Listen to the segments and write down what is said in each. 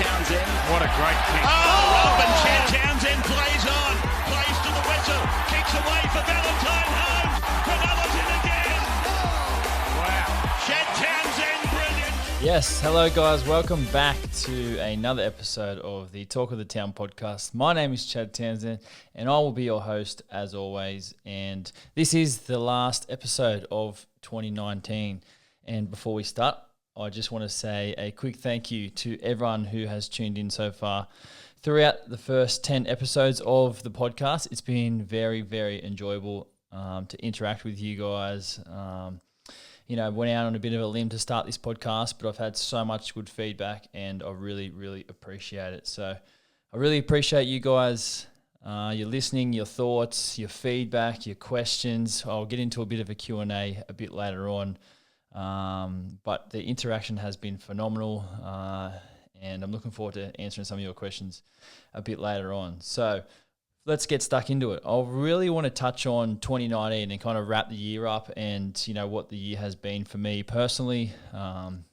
Townsend. What a great kick. Up and Townsend plays on. Plays to the whistle. Kicks away for Valentine Holmes. Cronulla's in again. Wow. Townsend, brilliant. Yes, hello guys. Welcome back to another episode of the Talk of the Town podcast. My name is Chad Townsend and I will be your host as always. And this is the last episode of 2019. And before we start, I just want to say a quick thank you to everyone who has tuned in so far throughout the first 10 episodes of the podcast. It's been very, very enjoyable to interact with you guys. Went out on a bit of a limb to start this podcast, but I've had so much good feedback and I really, really appreciate it. So I really appreciate you guys, your listening, your thoughts, your feedback, your questions. I'll get into a bit of a Q&A a bit later on. But the interaction has been phenomenal, and I'm looking forward to answering some of your questions a bit later on. So let's get stuck into it. I really want to touch on 2019 and kind of wrap the year up and, what the year has been for me personally, and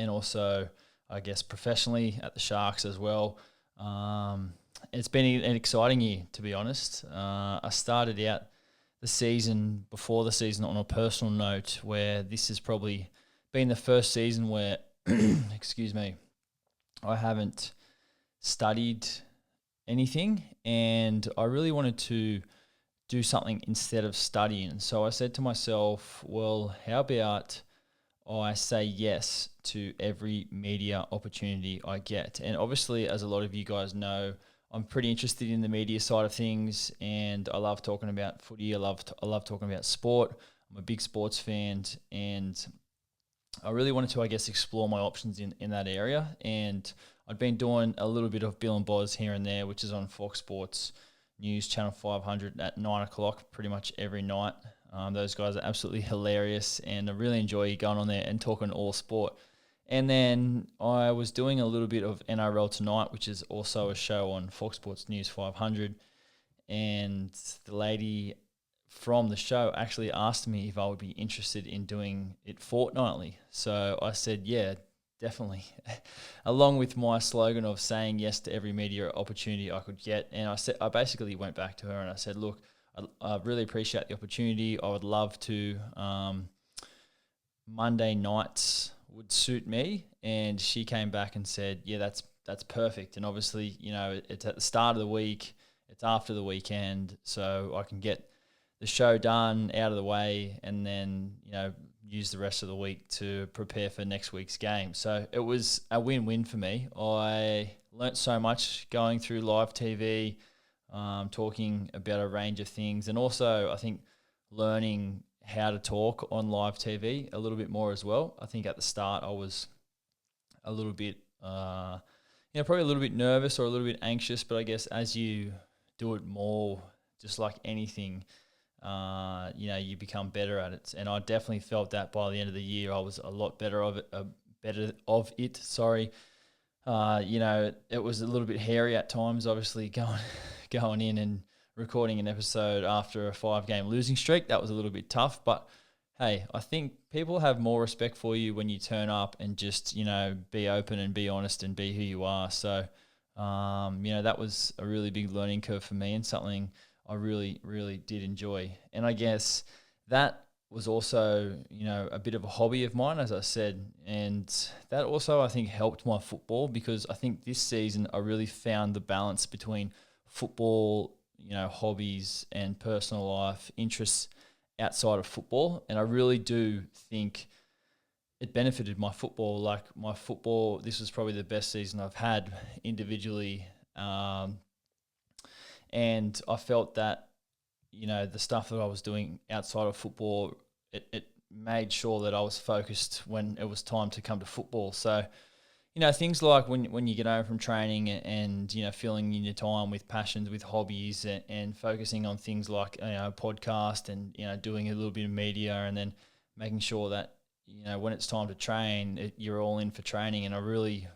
also, I guess, professionally at the Sharks as well. It's been an exciting year, to be honest. I started out the season before the season on a personal note where this has probably been the first season where, excuse me, I haven't studied anything and I really wanted to do something instead of studying. So I said to myself, well, how about I say yes to every media opportunity I get? And obviously, as a lot of you guys know, I'm pretty interested in the media side of things and I love talking about footy. I love talking about sport. I'm a big sports fan and I really wanted to, I guess, explore my options in that area. And I'd been doing a little bit of Bill and Boz here and there, which is on Fox Sports News, Channel 500 at 9 o'clock pretty much every night. Those guys are absolutely hilarious and I really enjoy going on there and talking all sport. And then I was doing a little bit of NRL Tonight, which is also a show on Fox Sports News 500. And the lady from the show actually asked me if I would be interested in doing it fortnightly. So I said, yeah, definitely. Along with my slogan of saying yes to every media opportunity I could get. And I basically went back to her and I said, look, I really appreciate the opportunity. I would love to. Monday nights would suit me, and she came back and said, yeah, that's perfect. And obviously, it's at the start of the week, it's after the weekend, so I can get the show done, out of the way, and then, use the rest of the week to prepare for next week's game. So it was a win-win for me. I learnt so much going through live TV, talking about a range of things, and also I think learning how to talk on live TV a little bit more as well. I think at the start I was a little bit, probably a little bit nervous or a little bit anxious, but I guess as you do it more, just like anything, you become better at it. And I definitely felt that by the end of the year, I was a lot better of it. It was a little bit hairy at times, obviously going in and recording an episode after a 5-game losing streak. That was a little bit tough, but hey, I think people have more respect for you when you turn up and just, be open and be honest and be who you are. So, that was a really big learning curve for me and something I really, really did enjoy. And I guess that was also, a bit of a hobby of mine, as I said. And that also, I think, helped my football because I think this season I really found the balance between football, hobbies and personal life interests outside of football. And I really do think it benefited my football. Like my football, this was probably the best season I've had individually. And I felt that, the stuff that I was doing outside of football, it made sure that I was focused when it was time to come to football. So, things like when you get home from training and filling in your time with passions, with hobbies and focusing on things like, podcast and, doing a little bit of media and then making sure that, when it's time to train, you're all in for training. And I really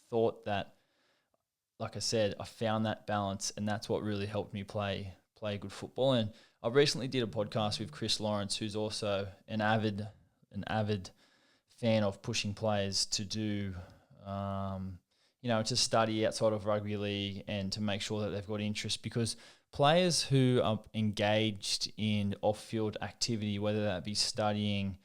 thought that, like I said, I found that balance and that's what really helped me play play good football. And I recently did a podcast with Chris Lawrence, who's also an avid fan of pushing players to do, to study outside of rugby league and to make sure that they've got interest, because players who are engaged in off-field activity, whether that be studying,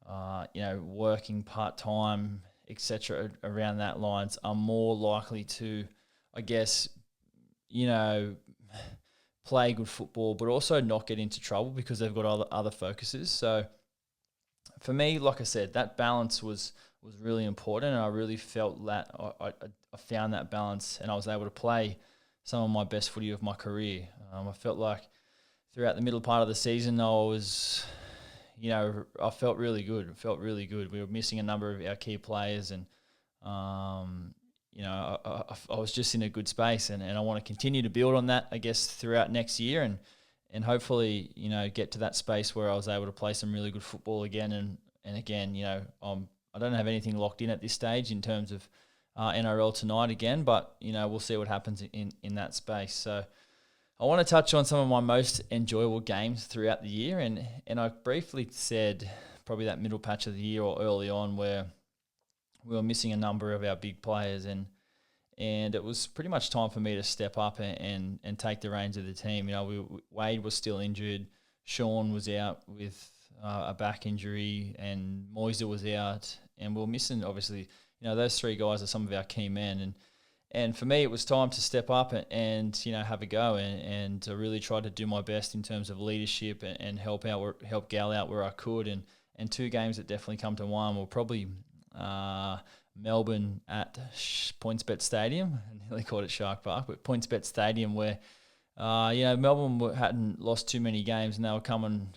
working part-time, etc., around that lines, are more likely to, I guess, play good football, but also not get into trouble because they've got other focuses. So for me, like I said, that balance was really important, and I really felt that I found that balance, and I was able to play some of my best footy of my career. I felt like throughout the middle part of the season, I felt really good. We were missing a number of our key players, and I was just in a good space, and I want to continue to build on that, I guess, throughout next year, and hopefully, get to that space where I was able to play some really good football again. And again, I don't have anything locked in at this stage in terms of NRL tonight again, but, we'll see what happens in that space. So I want to touch on some of my most enjoyable games throughout the year, and I briefly said probably that middle patch of the year or early on where we were missing a number of our big players, and it was pretty much time for me to step up and take the reins of the team. Wade was still injured, Sean was out with a back injury, and Moiser was out, and we were missing, obviously, those three guys are some of our key men, and for me it was time to step up and have a go and to really try to do my best in terms of leadership and help Gal out where I could, and two games that definitely come to mind were probably Melbourne at PointsBet Stadium. I nearly called it Shark Park, but PointsBet Stadium, where Melbourne hadn't lost too many games, and they were coming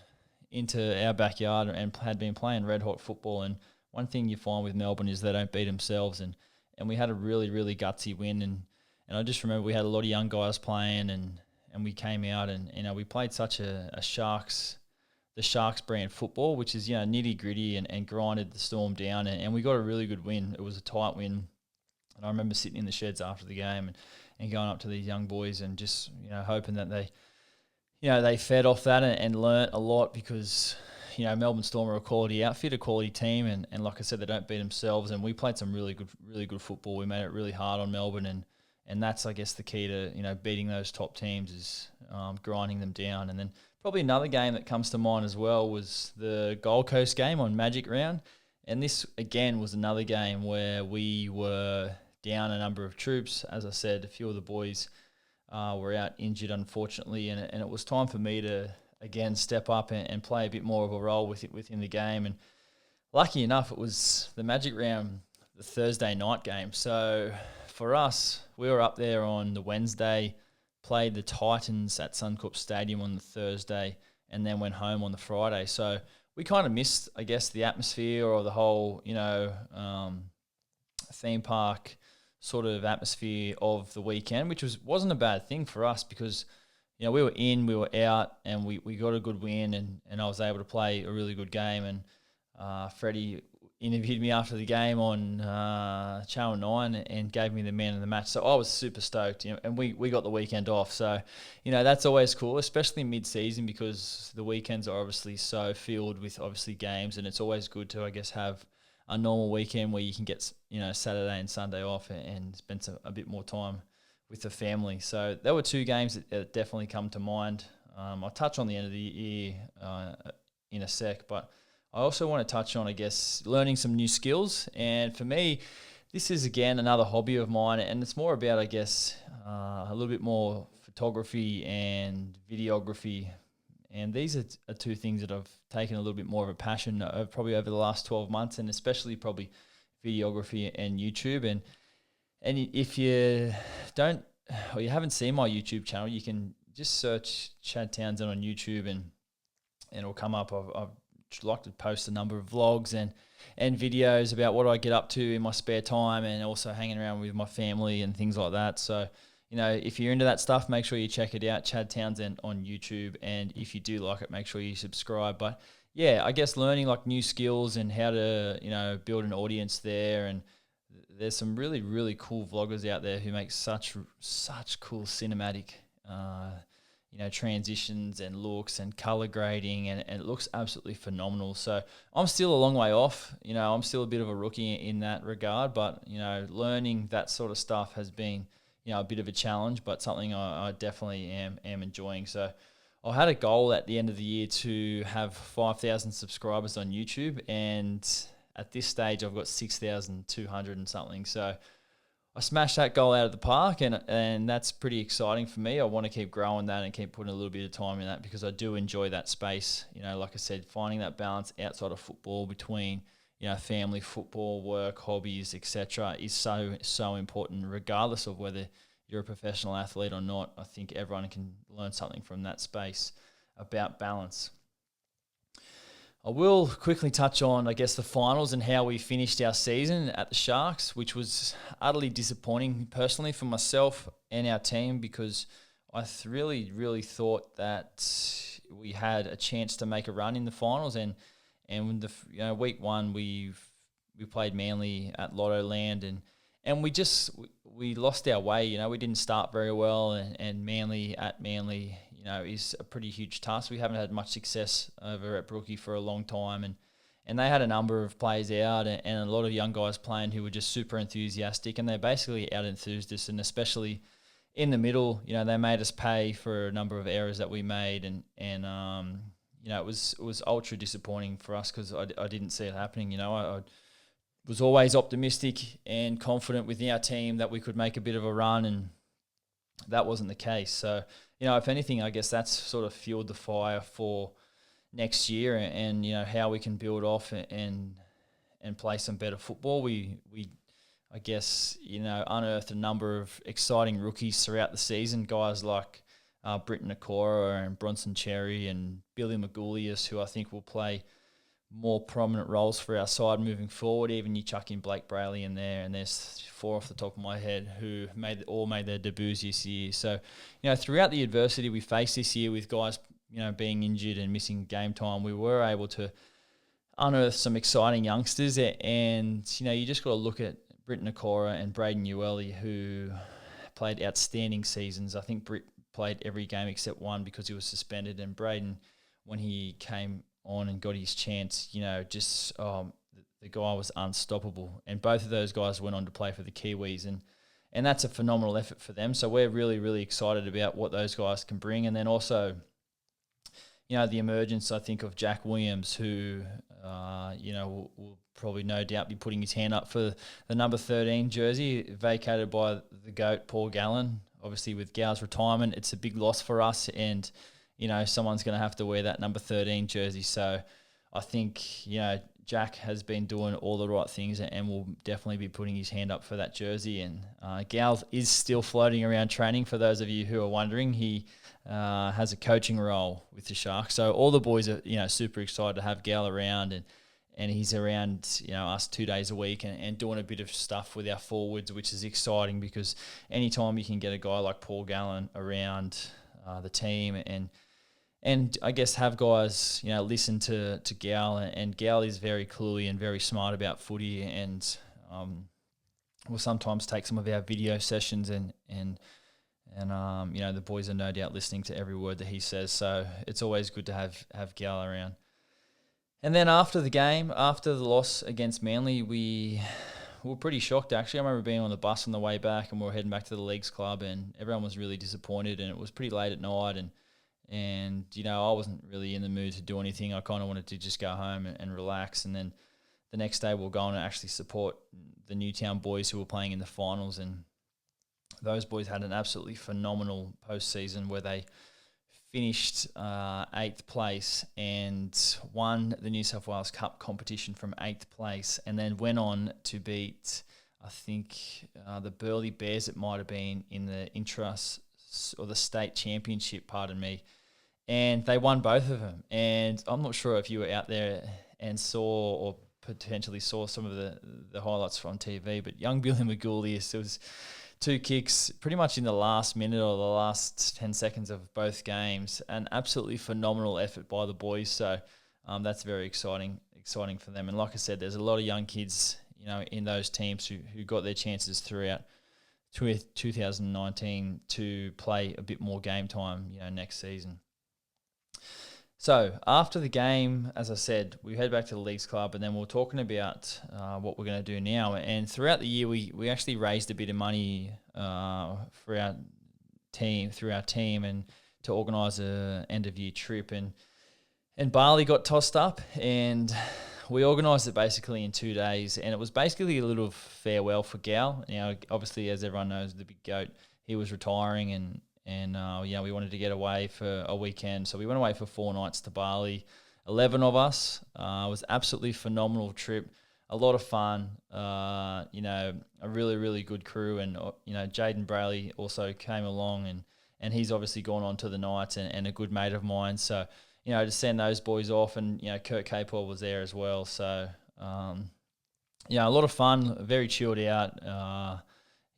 into our backyard and had been playing red hot football. And one thing you find with Melbourne is they don't beat themselves, and we had a really, really gutsy win, and I just remember we had a lot of young guys playing, and we came out and we played such the Sharks brand football, which is nitty gritty, and grinded the Storm down, and we got a really good win. It was a tight win, and I remember sitting in the sheds after the game and going up to these young boys and just hoping that they fed off that and learnt a lot, because Melbourne Storm are a quality outfit, a quality team, and like I said, they don't beat themselves, and we played some really good football. We made it really hard on Melbourne, and that's, I guess, the key to beating those top teams is grinding them down. And then probably another game that comes to mind as well was the Gold Coast game on Magic Round, and this again was another game where we were down a number of troops. As I said, a few of the boys were out injured, unfortunately, and it was time for me to again step up and play a bit more of a role within the game. And lucky enough, it was the Magic Round, the Thursday night game. So for us, we were up there on the Wednesday, played the Titans at Suncorp Stadium on the Thursday, and then went home on the Friday. So we kind of missed, I guess, the atmosphere or the whole, theme park sort of atmosphere of the weekend, which wasn't a bad thing for us, because we were in, we were out, and we got a good win, and I was able to play a really good game. And Freddie interviewed me after the game on Channel 9 and gave me the man of the match. So I was super stoked, and we got the weekend off. So, that's always cool, especially mid-season, because the weekends are obviously so filled with obviously games, and it's always good to, I guess, have a normal weekend where you can get, Saturday and Sunday off and spend a bit more time with the family. So there were two games that definitely come to mind. I'll touch on the end of the year in a sec, but I also want to touch on, I guess, learning some new skills. And for me, this is, again, another hobby of mine, and it's more about, I guess, a little bit more photography and videography. And these are two things that I've taken a little bit more of a passion probably over the last 12 months, and especially probably videography and YouTube. And if you don't, or you haven't seen my YouTube channel, you can just search Chad Townsend on YouTube, and it'll come up. I've like to post a number of vlogs and videos about what I get up to in my spare time, and also hanging around with my family and things like that. So, if you're into that stuff, make sure you check it out, Chad Townsend on YouTube. And if you do like it, make sure you subscribe. But yeah, I guess learning like new skills and how to, build an audience there. And there's some really, really cool vloggers out there who make such cool cinematic transitions and looks and color grading, and it looks absolutely phenomenal. So I'm still a long way off. I'm still a bit of a rookie in that regard, but, learning that sort of stuff has been, a bit of a challenge, but something I definitely am enjoying. So I had a goal at the end of the year to have 5,000 subscribers on YouTube, and at this stage I've got 6,200 and something. So I smashed that goal out of the park, and that's pretty exciting for me. I want to keep growing that and keep putting a little bit of time in that, because I do enjoy that space. Like I said, finding that balance outside of football between, family, football, work, hobbies, etc. is so important, regardless of whether you're a professional athlete or not. I think everyone can learn something from that space about balance. I will quickly touch on, I guess, the finals and how we finished our season at the Sharks, which was utterly disappointing personally for myself and our team, because I really, really thought that we had a chance to make a run in the finals. And the week one we played Manly at Lotto Land, and we lost our way. We didn't start very well, and Manly is a pretty huge task. We haven't had much success over at Brookie for a long time, and they had a number of players out and a lot of young guys playing who were just super enthusiastic, and they basically out-enthused us, and especially in the middle, they made us pay for a number of errors that we made, and it was ultra disappointing for us, because I didn't see it happening. I was always optimistic and confident within our team that we could make a bit of a run, and that wasn't the case. So, if anything, I guess that's sort of fueled the fire for next year, and how we can build off and play some better football. We I guess, unearthed a number of exciting rookies throughout the season, guys like Britton Okora and Bronson Cherry and Billy Magoo, who I think will play more prominent roles for our side moving forward. Even you chuck in Blake Brayley in there, and there's 4 off the top of my head who made their debuts this year. So, throughout the adversity we faced this year with guys, being injured and missing game time, we were able to unearth some exciting youngsters. And, you just got to look at Britton Okora and Braden Ueli, who played outstanding seasons. I think Britt played every game except one because he was suspended, and Braden, when he came on and got his chance, the guy was unstoppable. And both of those guys went on to play for the Kiwis, and that's a phenomenal effort for them. So we're really, really excited about what those guys can bring. And then also, the emergence, I think, of Jack Williams, who, will probably no doubt be putting his hand up for the number 13 jersey, vacated by the GOAT, Paul Gallen. Obviously, with Gal's retirement, it's a big loss for us, and someone's going to have to wear that number 13 jersey. So I think, Jack has been doing all the right things and will definitely be putting his hand up for that jersey. And Gal is still floating around training, for those of you who are wondering. He has a coaching role with the Sharks. So all the boys are, super excited to have Gal around, and he's around, us 2 days a week and doing a bit of stuff with our forwards, which is exciting, because anytime you can get a guy like Paul Gallen around the team and I guess have guys, listen to Gal, and Gal is very clearly and very smart about footy, and will sometimes take some of our video sessions and the boys are no doubt listening to every word that he says. So it's always good to have Gal around. And then after the game, after the loss against Manly, we were pretty shocked, actually. I remember being on the bus on the way back, and we were heading back to the Leagues Club, and everyone was really disappointed, and it was pretty late at night, and I wasn't really in the mood to do anything. I kind of wanted to just go home and relax. And then the next day we'll go on and actually support the Newtown boys who were playing in the finals, and those boys had an absolutely phenomenal postseason where they finished 8th place and won the New South Wales Cup competition from 8th place, and then went on to beat, I think, the Burleigh Bears, it might have been, in the or the state championship, pardon me, and they won both of them. And I'm not sure if you were out there and saw or potentially saw some of the highlights from TV, but young Billy Magoo, it was 2 kicks pretty much in the last minute or the last 10 seconds of both games. An absolutely phenomenal effort by the boys. So that's very exciting for them. And like I said, there's a lot of young kids, in those teams who got their chances throughout 2019 to play a bit more game time, next season. So after the game, as I said, we head back to the Leagues Club, and then we're talking about what we're going to do now. And throughout the year, we actually raised a bit of money for our team, and to organise a end of year trip. And Bali got tossed up, and we organised it basically in 2 days, and it was basically a little farewell for Gal. Obviously, as everyone knows, the big goat, he was retiring, and we wanted to get away for a weekend. So we went away for 4 nights to Bali, 11 of us. It was absolutely phenomenal trip, a lot of fun, a really, really good crew. And, Jaden Brayley also came along, and he's obviously gone on to the Knights and a good mate of mine. So, to send those boys off, and, Kurt Capel was there as well. So, a lot of fun, very chilled out, a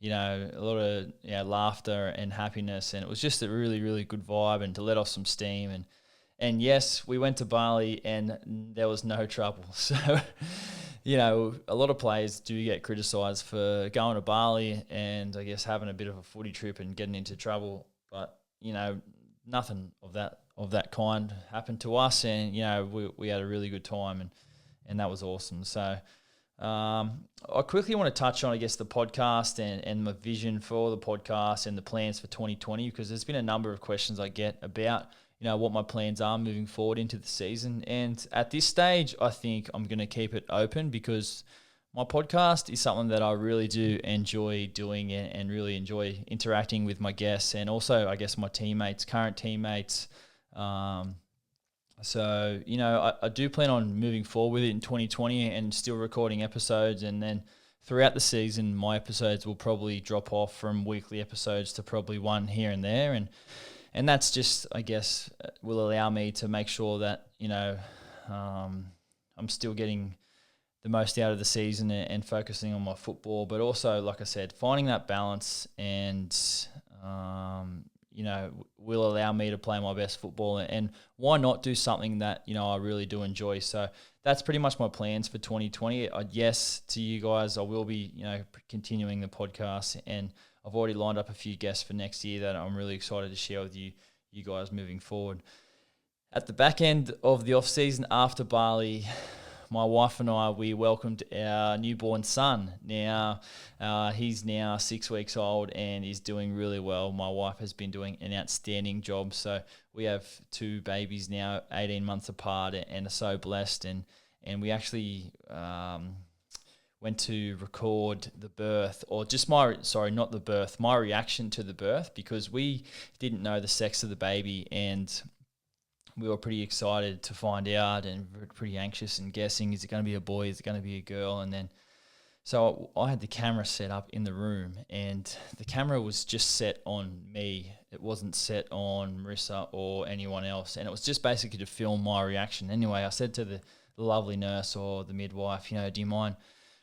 lot of laughter and happiness. And it was just a really, really good vibe, and to let off some steam. And yes, we went to Bali and there was no trouble. So, a lot of players do get criticised for going to Bali and I guess having a bit of a footy trip and getting into trouble. But, nothing of that kind happened to us, and we had a really good time, and that was awesome. So I quickly want to touch on, I guess, the podcast and my vision for the podcast and the plans for 2020, because there's been a number of questions I get about what my plans are moving forward into the season. And at this stage, I think I'm going to keep it open, because my podcast is something that I really do enjoy doing and really enjoy interacting with my guests, and also, I guess, my current teammates. So, I do plan on moving forward with it in 2020 and still recording episodes. And then throughout the season, my episodes will probably drop off from weekly episodes to probably one here and there. And that's just, I guess, will allow me to make sure that, I'm still getting the most out of the season and focusing on my football, but also, like I said, finding that balance and, will allow me to play my best football, and why not do something that, I really do enjoy. So that's pretty much my plans for 2020. Yes, to you guys, I will be, continuing the podcast, and I've already lined up a few guests for next year that I'm really excited to share with you guys moving forward. At the back end of the off season after Bali, my wife and I, we welcomed our newborn son. Now, he's now 6 weeks old and is doing really well. My wife has been doing an outstanding job. So we have 2 babies now, 18 months apart, and are so blessed. And we actually went to record the birth, or just my reaction to the birth, because we didn't know the sex of the baby, and we were pretty excited to find out, and pretty anxious and guessing, is it going to be a boy, is it going to be a girl? And then, so I had the camera set up in the room, and the camera was just set on me. It wasn't set on Marissa or anyone else, and it was just basically to film my reaction. Anyway, I said to the lovely nurse or the midwife, do you mind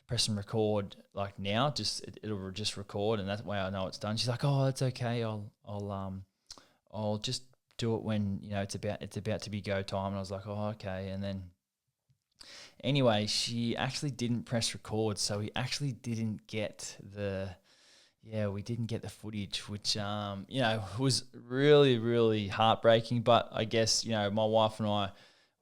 pressing record like now? It'll just record, and that way I know it's done. She's like, oh, it's okay. I'll just do it when it's about to be go time. And I was like, oh, okay. And then anyway, she actually didn't press record, so we actually didn't get the footage, which was really, really heartbreaking. But I guess my wife and I,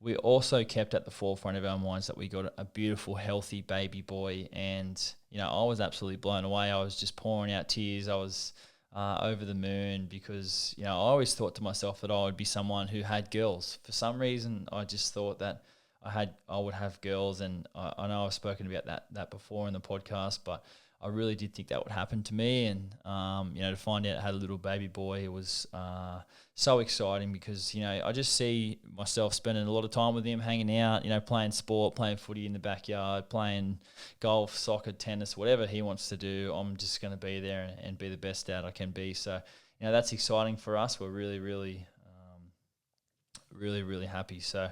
we also kept at the forefront of our minds that we got a beautiful, healthy baby boy, and I was absolutely blown away. I was just pouring out tears. I was over the moon, because I always thought to myself that I would be someone who had girls. For some reason, I just thought that I would have girls, and I know I've spoken about that before in the podcast, but I really did think that would happen to me. And to find out I had a little baby boy, it was so exciting, because I just see myself spending a lot of time with him, hanging out, playing sport, playing footy in the backyard, playing golf, soccer, tennis, whatever he wants to do. I'm just going to be there and be the best dad I can be. So that's exciting for us. We're really, really, really, really happy. So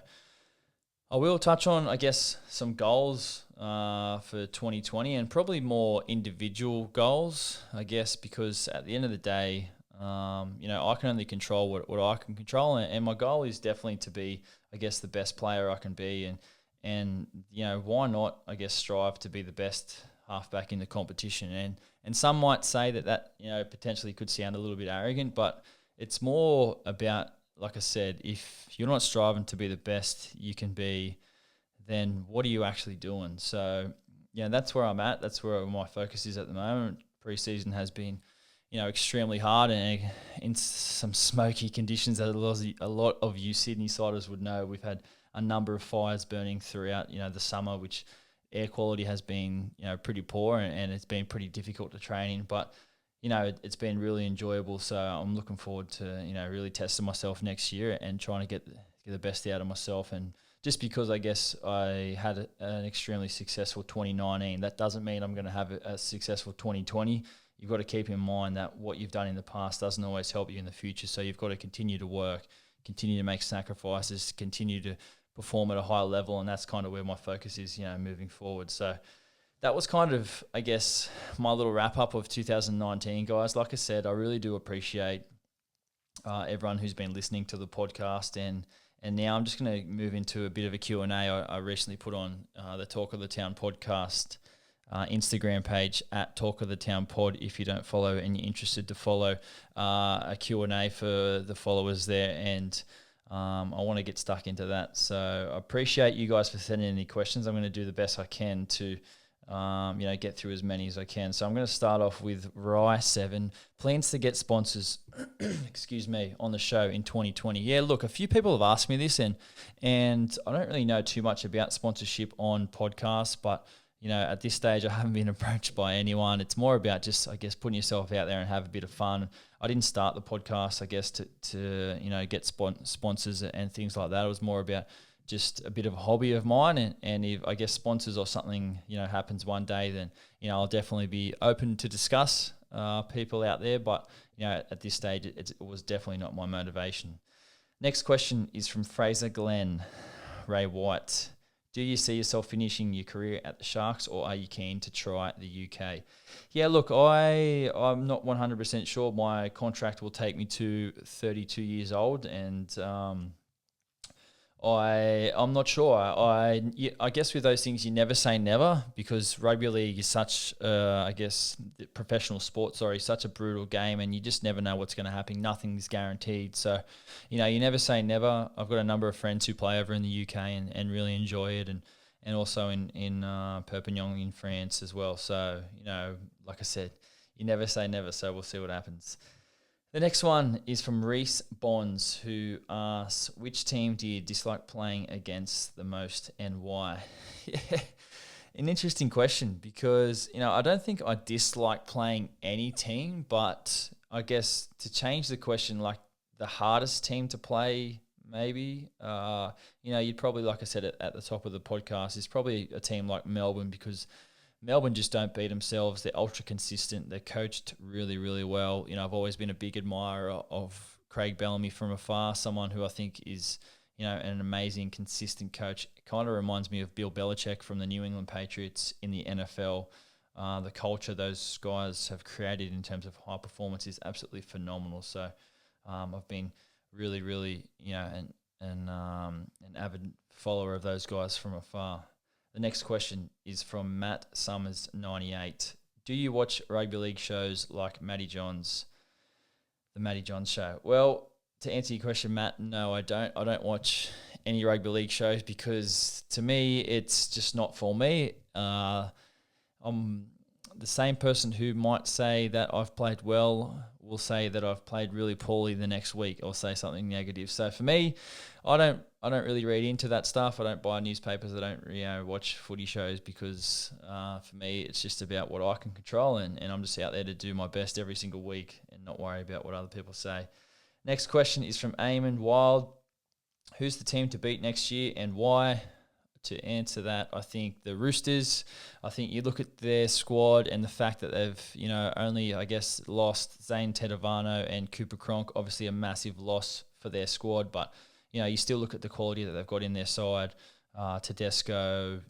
I will touch on, I guess, some goals for 2020, and probably more individual goals, I guess, because at the end of the day, I can only control what I can control, and my goal is definitely to be, I guess, the best player I can be, and why not, I guess, strive to be the best halfback in the competition, And some might say that potentially could sound a little bit arrogant, but it's more about, like I said, if you're not striving to be the best you can be, then what are you actually doing? So, that's where I'm at. That's where my focus is at the moment. Preseason has been, extremely hard and in some smoky conditions that a lot of you Sydney siders would know. We've had a number of fires burning throughout, the summer, which air quality has been, pretty poor and it's been pretty difficult to train in. But, it's been really enjoyable. So I'm looking forward to, really testing myself next year and trying to get the best out of myself. And just because I guess I had an extremely successful 2019, that doesn't mean I'm going to have a successful 2020. You've got to keep in mind that what you've done in the past doesn't always help you in the future. So you've got to continue to work, continue to make sacrifices, continue to perform at a high level. And that's kind of where my focus is, moving forward. So that was kind of, I guess, my little wrap up of 2019, guys. Like I said, I really do appreciate everyone who's been listening to the podcast. And now I'm just going to move into a bit of a Q&A. I recently put on the Talk of the Town podcast Instagram page at Talk of the Town Pod. If you don't follow and you're interested to follow a Q&A for the followers there, and I want to get stuck into that. So I appreciate you guys for sending any questions. I'm going to do the best I can to get through as many as I can. So I'm going to start off with Rye7. Plans to get sponsors, excuse me, on the show in 2020. Yeah, look, a few people have asked me this, and I don't really know too much about sponsorship on podcasts, but at this stage, I haven't been approached by anyone. It's more about just, I guess, putting yourself out there and have a bit of fun. I didn't start the podcast, I guess, to get sponsors and things like that. It was more about just a bit of a hobby of mine. And if, I guess, sponsors or something, happens one day, then, I'll definitely be open to discuss people out there. But, at this stage, it was definitely not my motivation. Next question is from Fraser Glenn, Ray White. Do you see yourself finishing your career at the Sharks, or are you keen to try the UK? Yeah, look, I'm not 100% sure. My contract will take me to 32 years old, and I'm not sure. I guess with those things, you never say never, because rugby league is such, professional sport, such a brutal game, and you just never know what's going to happen. Nothing's guaranteed. So, you never say never. I've got a number of friends who play over in the UK and really enjoy it, and also in Perpignan in France as well. So, like I said, you never say never, so we'll see what happens. The next one is from Reese Bonds, who asks, which team do you dislike playing against the most and why? Yeah, an interesting question, because, I don't think I dislike playing any team, but I guess to change the question, like the hardest team to play, maybe, you'd probably, like I said at the top of the podcast, is probably a team like Melbourne, because Melbourne just don't beat themselves. They're ultra consistent. They're coached really, really well. I've always been a big admirer of Craig Bellamy from afar, someone who I think is, an amazing, consistent coach. It kind of reminds me of Bill Belichick from the New England Patriots in the NFL. The culture those guys have created in terms of high performance is absolutely phenomenal. So I've been really, really, an avid follower of those guys from afar. The next question is from Matt Summers 98. Do you watch rugby league shows like Matty John's, the Matty Johns show? Well, to answer your question, Matt, no, I don't. I don't watch any rugby league shows because to me, it's just not for me. I'm the same person who might say that I've played well will say that I've played really poorly the next week or say something negative. So for me, I don't really read into that stuff. I don't buy newspapers. I don't watch footy shows because for me, it's just about what I can control, and I'm just out there to do my best every single week and not worry about what other people say. Next question is from Eamon Wild. Who's the team to beat next year and why? To answer that, I think the Roosters. I think you look at their squad and the fact that they've, only, I guess, lost Zane Tedovano and Cooper Cronk, obviously a massive loss for their squad, but, you still look at the quality that they've got in their side. Tedesco,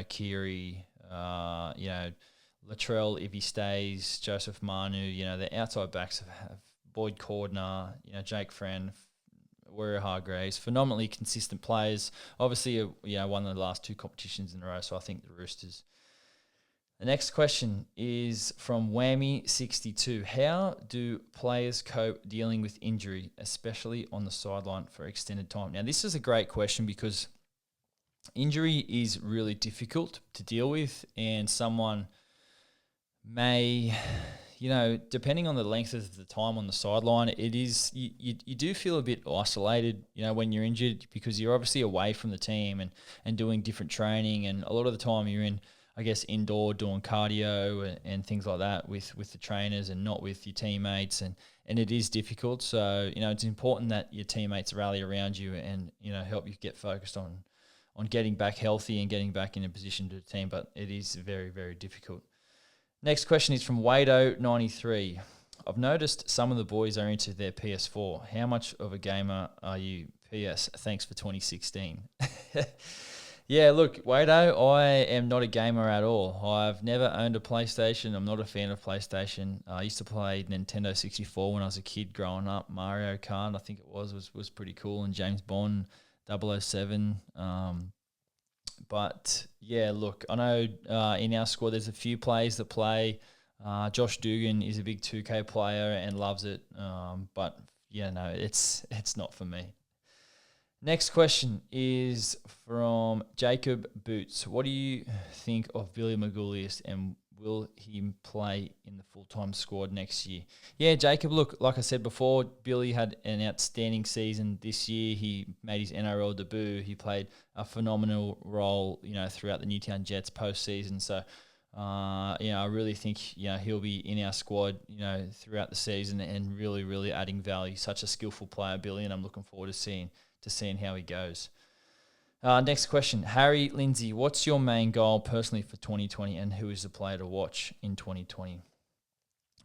Keary, Latrell, if he stays, Joseph Manu, the outside backs have Boyd Cordner, Jake Friend, Warrior Hargreaves, phenomenally consistent players. Obviously, won the last two competitions in a row, so I think the Roosters. The next question is from Whammy62. How do players cope dealing with injury, especially on the sideline for extended time? Now, this is a great question because injury is really difficult to deal with, and someone may, depending on the length of the time on the sideline, it is you do feel a bit isolated, when you're injured, because you're obviously away from the team and doing different training, and a lot of the time you're in, I guess, indoor doing cardio and things like that with the trainers and not with your teammates, and it is difficult. So, it's important that your teammates rally around you and, help you get focused on getting back healthy and getting back in a position to the team, but it is very, very difficult. Next question is from Wado93. I've noticed some of the boys are into their PS4. How much of a gamer are you? PS, thanks for 2016. Yeah, look, Wado, I am not a gamer at all. I've never owned a PlayStation. I'm not a fan of PlayStation. I used to play Nintendo 64 when I was a kid growing up. Mario Kart, I think it was pretty cool, and James Bond 007. But, yeah, look, I know in our squad there's a few players that play. Josh Dugan is a big 2K player and loves it. But, yeah, no, it's not for me. Next question is from Jacob Boots. What do you think of Billy Magoo, and will he play in the full-time squad next year? Yeah, Jacob, look, like I said before, Billy had an outstanding season this year. He made his NRL debut. He played a phenomenal role, throughout the Newtown Jets postseason. So, I really think, he'll be in our squad, throughout the season and really, really adding value. Such a skillful player, Billy, and I'm looking forward to seeing how he goes. Next question. Harry Lindsay, what's your main goal personally for 2020, and who is the player to watch in 2020?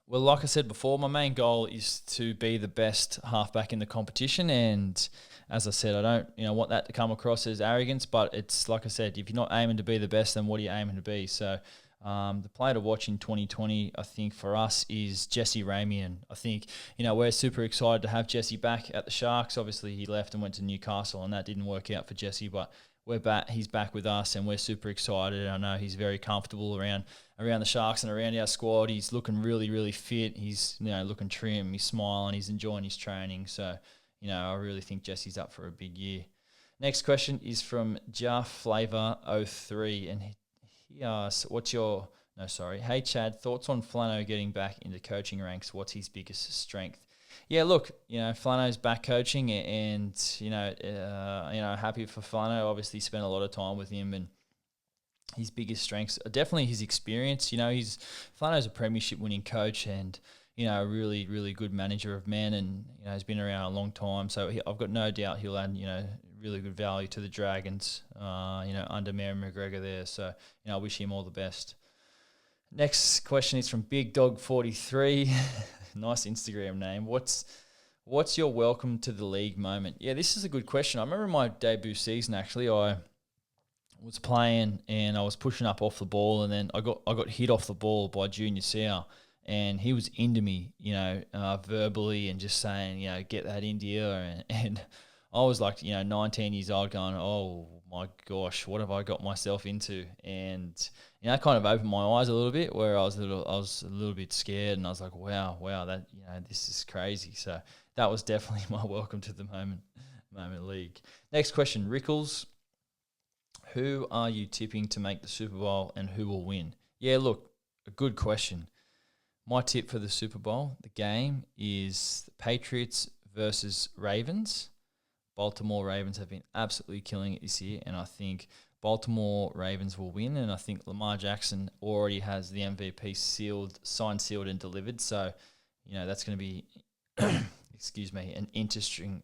Well, like I said before, my main goal is to be the best halfback in the competition, and as I said, I don't want that to come across as arrogance, but it's like I said, if you're not aiming to be the best, then what are you aiming to be? So the player to watch in 2020, I think, for us is Jesse Ramian. I think, we're super excited to have Jesse back at the Sharks. Obviously, he left and went to Newcastle, and that didn't work out for Jesse, but we're back. He's back with us, and we're super excited. I know he's very comfortable around the Sharks and around our squad. He's looking really, really fit. He's, looking trim. He's smiling. He's enjoying his training. So, I really think Jesse's up for a big year. Next question is from JaFlavor03, and he asks, hey Chad, thoughts on Flano getting back into coaching ranks? What's his biggest strength? Yeah, look, Flano's back coaching, and happy for Flano. Obviously, spent a lot of time with him, and his biggest strengths are definitely his experience. Flano's a premiership winning coach, and a really, really good manager of men, and he's been around a long time. So I've got no doubt he'll add really good value to the Dragons, under Mary McGregor there. So, I wish him all the best. Next question is from Big Dog 43. Nice Instagram name. What's your welcome to the league moment? Yeah, this is a good question. I remember my debut season, actually, I was playing and I was pushing up off the ball, and then I got hit off the ball by Junior Seau, and he was into me, verbally, and just saying, get that into you, and I was like, 19 years old going, oh my gosh, what have I got myself into? And, that kind of opened my eyes a little bit, where I was a little bit scared, and I was like, wow, that, this is crazy. So that was definitely my welcome to the moment league. Next question, Rickles. Who are you tipping to make the Super Bowl, and who will win? Yeah, look, a good question. My tip for the Super Bowl, the game, is the Patriots versus Ravens. Baltimore Ravens have been absolutely killing it this year, and I think Baltimore Ravens will win, and I think Lamar Jackson already has the MVP signed, sealed, and delivered. So, that's going to be, an interesting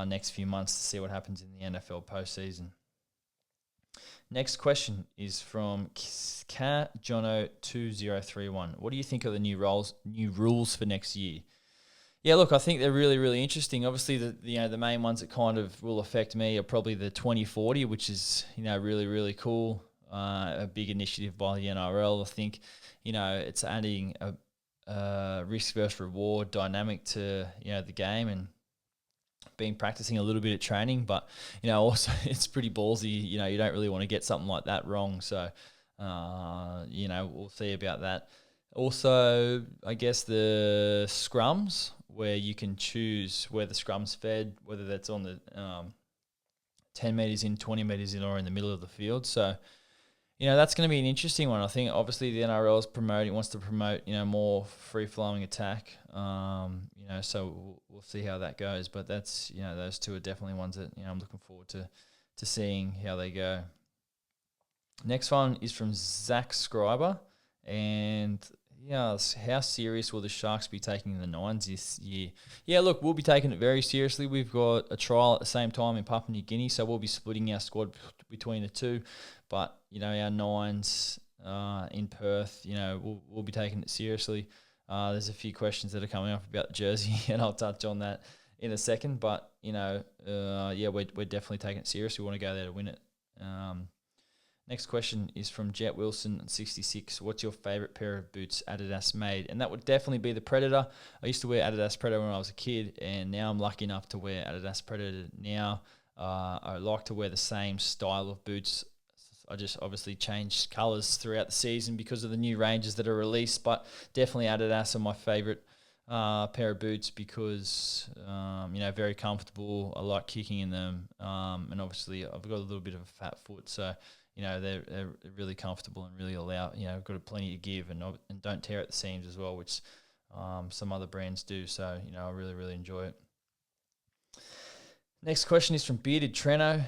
next few months to see what happens in the NFL postseason. Next question is from Jono2031. What do you think of the new rules for next year? Yeah, look, I think they're really, really interesting. Obviously, the main ones that kind of will affect me are probably the 2040, which is, really, really cool. A big initiative by the NRL. I think, it's adding a risk versus reward dynamic to, the game, and been practicing a little bit at training, but, also it's pretty ballsy. You don't really want to get something like that wrong. So, we'll see about that. Also, I guess the scrums, where you can choose where the scrum's fed, whether that's on the 10 metres in, 20 metres in, or in the middle of the field. So, that's going to be an interesting one. I think obviously the NRL wants to promote, more free-flowing attack. So we'll see how that goes. But that's, those two are definitely ones that, I'm looking forward to seeing how they go. Next one is from Zack Scriber. And how serious will the Sharks be taking the Nines this year? Yeah, look, we'll be taking it very seriously. We've got a trial at the same time in Papua New Guinea, so we'll be splitting our squad between the two. But, our Nines in Perth, we'll be taking it seriously. There's a few questions that are coming up about the jersey, and I'll touch on that in a second. But, we're definitely taking it seriously. We want to go there to win it. Next question is from Jet Wilson, 66. What's your favourite pair of boots Adidas made? And that would definitely be the Predator. I used to wear Adidas Predator when I was a kid, and now I'm lucky enough to wear Adidas Predator now. I like to wear the same style of boots. I just obviously changed colours throughout the season because of the new ranges that are released, but definitely Adidas are my favourite pair of boots because, very comfortable. I like kicking in them, and obviously I've got a little bit of a fat foot, so they're really comfortable and really allow, got plenty to give and don't tear at the seams as well, which some other brands do. So, I really, really enjoy it. Next question is from Bearded Treno,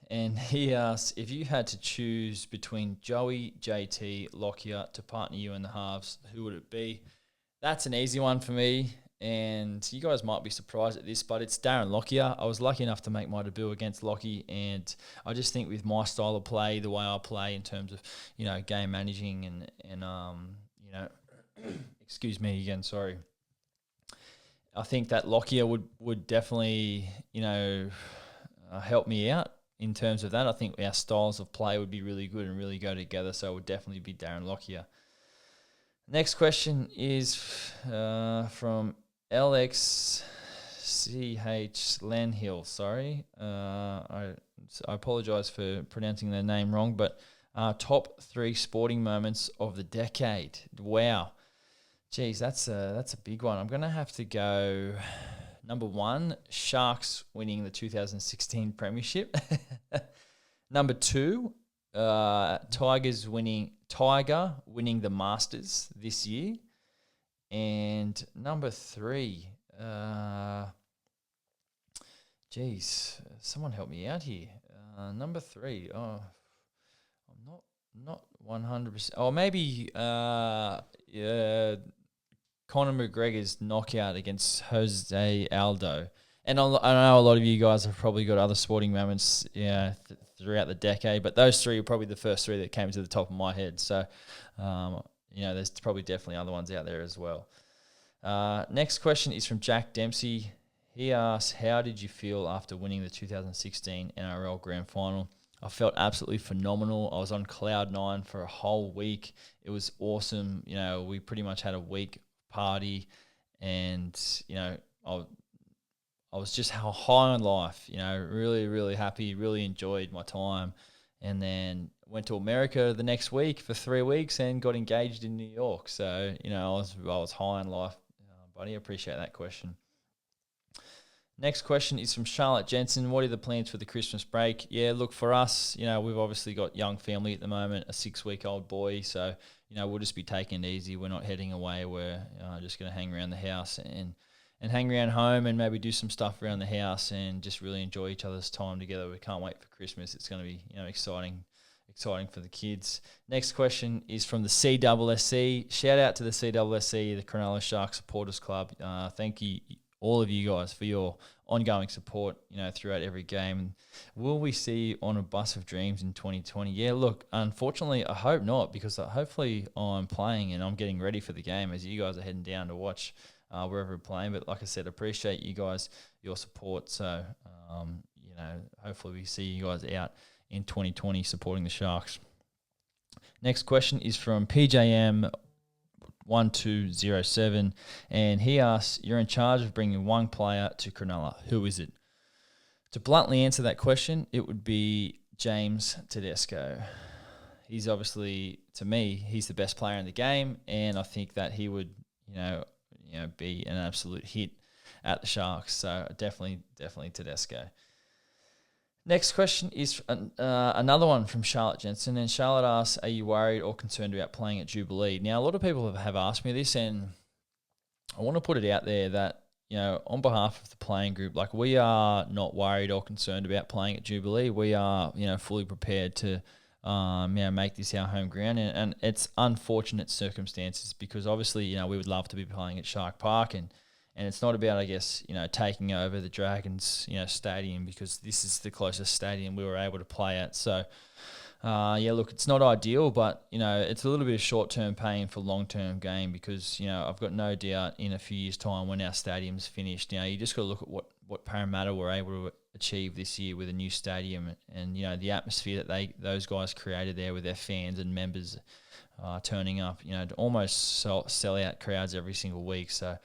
and he asks, if you had to choose between Joey, JT, Lockyer to partner you in the halves, who would it be? That's an easy one for me. And you guys might be surprised at this, but it's Darren Lockyer. I was lucky enough to make my debut against Lockie, and I just think with my style of play, the way I play in terms of, game managing and excuse me again, sorry. I think that Lockyer would definitely, help me out in terms of that. I think our styles of play would be really good and really go together, so it would definitely be Darren Lockyer. Next question is from LXCH Lanhill, sorry. I apologise for pronouncing their name wrong, but top 3 sporting moments of the decade. Wow. Geez, that's a big one. I'm going to have to go number 1, Sharks winning the 2016 Premiership. Number 2, Tiger winning the Masters this year. And number 3, someone help me out here. Number 3, I'm not 100%. Oh, maybe Conor McGregor's knockout against Jose Aldo. And I know a lot of you guys have probably got other sporting moments throughout the decade, but those 3 are probably the first 3 that came to the top of my head. So, there's probably definitely other ones out there as well. Next question is from Jack Dempsey. He asks, how did you feel after winning the 2016 NRL Grand Final? I felt absolutely phenomenal. I was on cloud 9 for a whole week. It was awesome. We pretty much had a week party, and, I was just high on life, really, really happy, really enjoyed my time. And then went to America the next week for 3 weeks and got engaged in New York. So, I was high on life, buddy. I appreciate that question. Next question is from Charlotte Jensen. What are the plans for the Christmas break? Yeah, look, for us, we've obviously got young family at the moment, a 6-week-old boy. So, we'll just be taking it easy. We're not heading away. We're just going to hang around the house and hang around home and maybe do some stuff around the house and just really enjoy each other's time together. We can't wait for Christmas. It's going to be, exciting for the kids. Next question is from the CSSC. Shout out to the CSSC, the Cronulla Sharks Supporters Club. Thank you, all of you guys, for your ongoing support, throughout every game. Will we see you on a bus of dreams in 2020? Yeah, look, unfortunately, I hope not, because hopefully I'm playing and I'm getting ready for the game as you guys are heading down to watch wherever we're playing. But like I said, appreciate you guys, your support. So, hopefully we see you guys out in 2020 supporting the Sharks. Next question is from PJM 1207, and he asks, you're in charge of bringing one player to Cronulla. Who is it? To bluntly answer that question, it would be James Tedesco. he's obviously, to me, he's the best player in the game, and I think that he would, be an absolute hit at the Sharks. So definitely Tedesco. Next question is another one from Charlotte Jensen, and Charlotte asks, are you worried or concerned about playing at Jubilee? Now, a lot of people have asked me this, and I want to put it out there that, on behalf of the playing group, like, we are not worried or concerned about playing at Jubilee. We are, fully prepared to, make this our home ground. And it's unfortunate circumstances because obviously, we would love to be playing at Shark Park, and it's not about, I guess, taking over the Dragons, stadium, because this is the closest stadium we were able to play at. So, look, it's not ideal, but, it's a little bit of short-term pain for long-term gain because, I've got no doubt in a few years' time when our stadium's finished, you just got to look at what Parramatta were able to achieve this year with a new stadium and the atmosphere that those guys created there with their fans and members turning up, to almost sell out crowds every single week. So,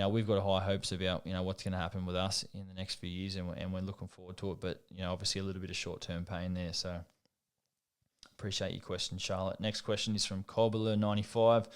we've got high hopes about, what's going to happen with us in the next few years, and we're looking forward to it. But, obviously a little bit of short-term pain there. So appreciate your question, Charlotte. Next question is from Cobbler95.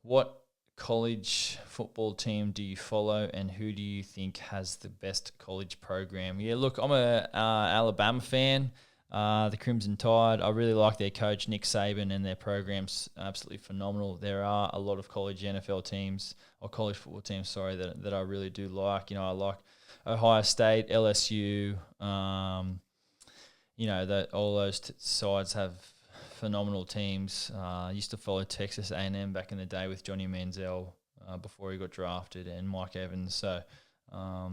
What college football team do you follow, and who do you think has the best college program? Yeah, look, I'm a Alabama fan. The Crimson Tide, I really like their coach, Nick Saban, and their program's absolutely phenomenal. There are a lot of college NFL teams, or college football teams, that I really do like. I like Ohio State, LSU, all those sides have phenomenal teams. I used to follow Texas A&M back in the day with Johnny Manziel before he got drafted, and Mike Evans. So, a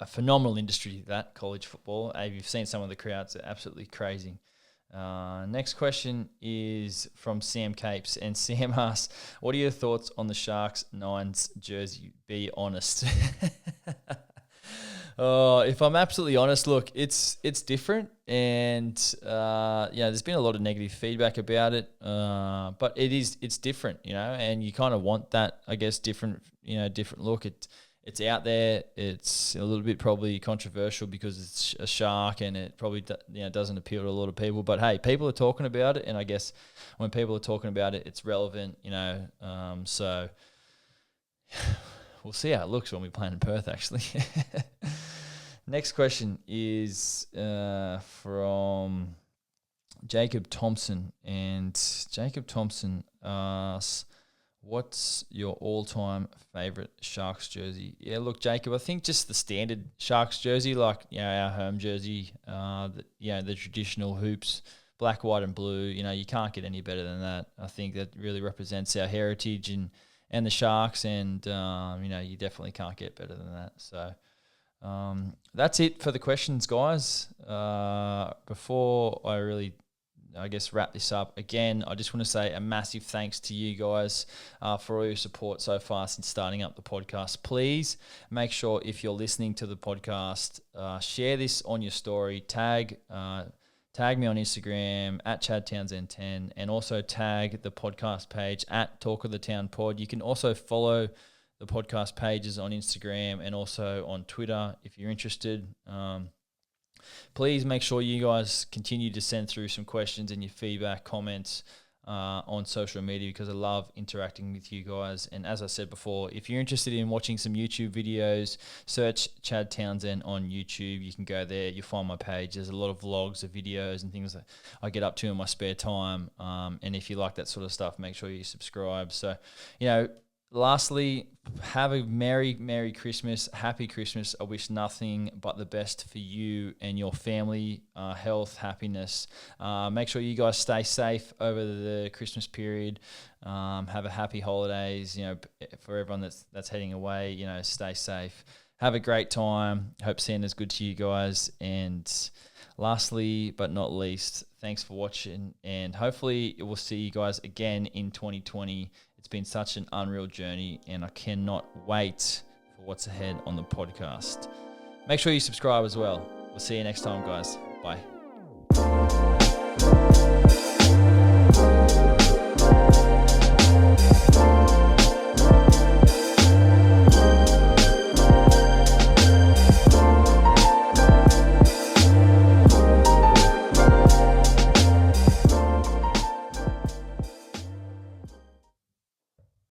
phenomenal industry, that college football. You've seen some of the crowds, are absolutely crazy. Next question is from Sam Capes, and Sam asks, what are your thoughts on the Sharks 9s jersey? Be honest. If I'm absolutely honest, look, it's different, and there's been a lot of negative feedback about it, but it's different, and you kind of want that, I guess, different look. It's out there. It's a little bit probably controversial because it's a shark, and it probably doesn't appeal to a lot of people. But hey, people are talking about it, and I guess when people are talking about it, it's relevant, So we'll see how it looks when we play in Perth, actually. Next question is from Jacob Thompson, and Jacob Thompson asks, what's your all-time favourite Sharks jersey? Yeah, look, Jacob, I think just the standard Sharks jersey, like our home jersey, the traditional hoops, black, white, and blue. You can't get any better than that. I think that really represents our heritage and the Sharks, and you definitely can't get better than that. So that's it for the questions, guys. Before I really, wrap this up, again, I just want to say a massive thanks to you guys for all your support so far since starting up the podcast. Please make sure, if you're listening to the podcast, share this on your story, tag me on Instagram at ChadTownsend10, and also tag the podcast page at Talk of the Town Pod. You can also follow the podcast pages on Instagram and also on Twitter if you're interested. Please make sure you guys continue to send through some questions and your feedback, comments on social media, because I love interacting with you guys. And as I said before, if you're interested in watching some YouTube videos, search Chad Townsend on YouTube. You can go there. You'll find my page. There's a lot of vlogs of videos and things that I get up to in my spare time. And if you like that sort of stuff, make sure you subscribe. So, lastly, have a Merry Christmas. Happy Christmas. I wish nothing but the best for you and your family, health, happiness. Make sure you guys stay safe over the Christmas period. Have a happy holidays, for everyone that's heading away, stay safe. Have a great time. Hope Santa's good to you guys. And lastly, but not least, thanks for watching, and hopefully we'll see you guys again in 2020. It's been such an unreal journey, and I cannot wait for what's ahead on the podcast. Make sure you subscribe as well. We'll see you next time, guys. Bye.